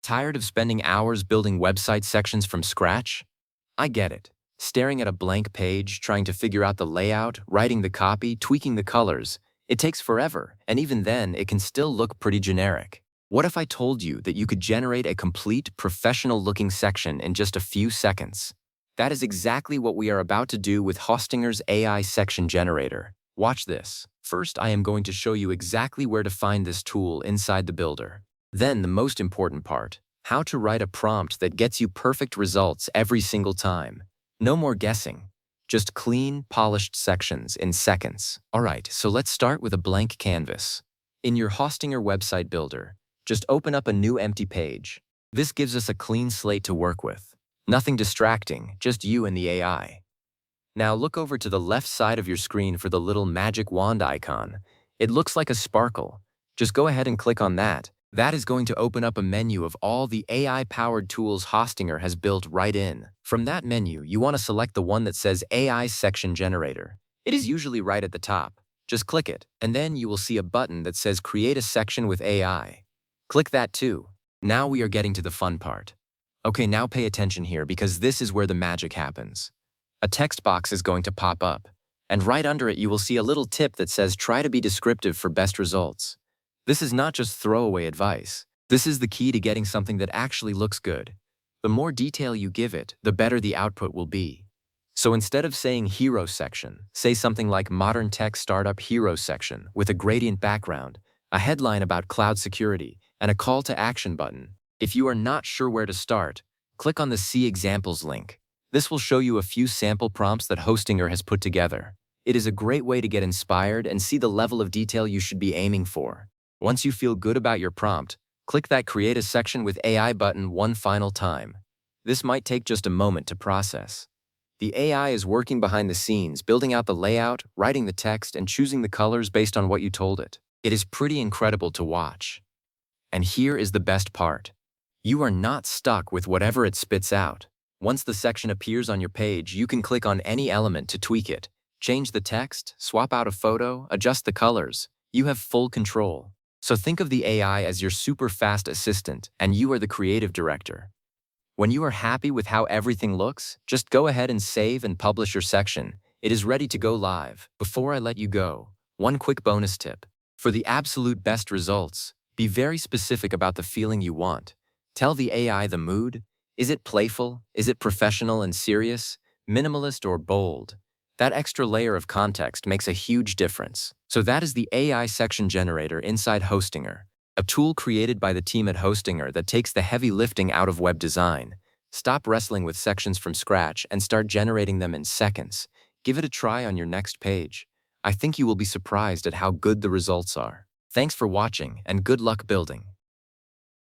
Tired of spending hours building website sections from scratch? I get it. Staring at a blank page, trying to figure out the layout, writing the copy, tweaking the colors, it takes forever, and even then, it can still look pretty generic. What if I told you that you could generate a complete, professional-looking section in just a few seconds? That is exactly what we are about to do with Hostinger's AI section generator. Watch this. First, I am going to show you exactly where to find this tool inside the builder. Then, the most important part, how to write a prompt that gets you perfect results every single time. No more guessing. Just clean, polished sections in seconds. Alright, so let's start with a blank canvas. In your Hostinger website builder, just open up a new empty page. This gives us a clean slate to work with. Nothing distracting, just you and the AI. Now look over to the left side of your screen for the little magic wand icon. It looks like a sparkle. Just go ahead and click on that. That is going to open up a menu of all the AI-powered tools Hostinger has built right in. From that menu, you want to select the one that says AI Section Generator. It is usually right at the top. Just click it, and then you will see a button that says Create a Section with AI. Click that too. Now we are getting to the fun part. Okay, now pay attention here because this is where the magic happens. A text box is going to pop up, and right under it you will see a little tip that says try to be descriptive for best results. This is not just throwaway advice. This is the key to getting something that actually looks good. The more detail you give it, the better the output will be. So instead of saying hero section, say something like modern tech startup hero section with a gradient background, a headline about cloud security, and a call to action button. If you are not sure where to start, click on the See Examples link. This will show you a few sample prompts that Hostinger has put together. It is a great way to get inspired and see the level of detail you should be aiming for. Once you feel good about your prompt, click that Create a Section with AI button one final time. This might take just a moment to process. The AI is working behind the scenes, building out the layout, writing the text, and choosing the colors based on what you told it. It is pretty incredible to watch. And here is the best part. You are not stuck with whatever it spits out. Once the section appears on your page, you can click on any element to tweak it. Change the text, swap out a photo, adjust the colors. You have full control. So think of the AI as your super fast assistant, and you are the creative director. When you are happy with how everything looks, just go ahead and save and publish your section. It is ready to go live. Before I let you go, one quick bonus tip. For the absolute best results, be very specific about the feeling you want. Tell the AI the mood. Is it playful? Is it professional and serious? Minimalist or bold? That extra layer of context makes a huge difference. So that is the AI section generator inside Hostinger, a tool created by the team at Hostinger that takes the heavy lifting out of web design. Stop wrestling with sections from scratch and start generating them in seconds. Give it a try on your next page. I think you will be surprised at how good the results are. Thanks for watching and good luck building.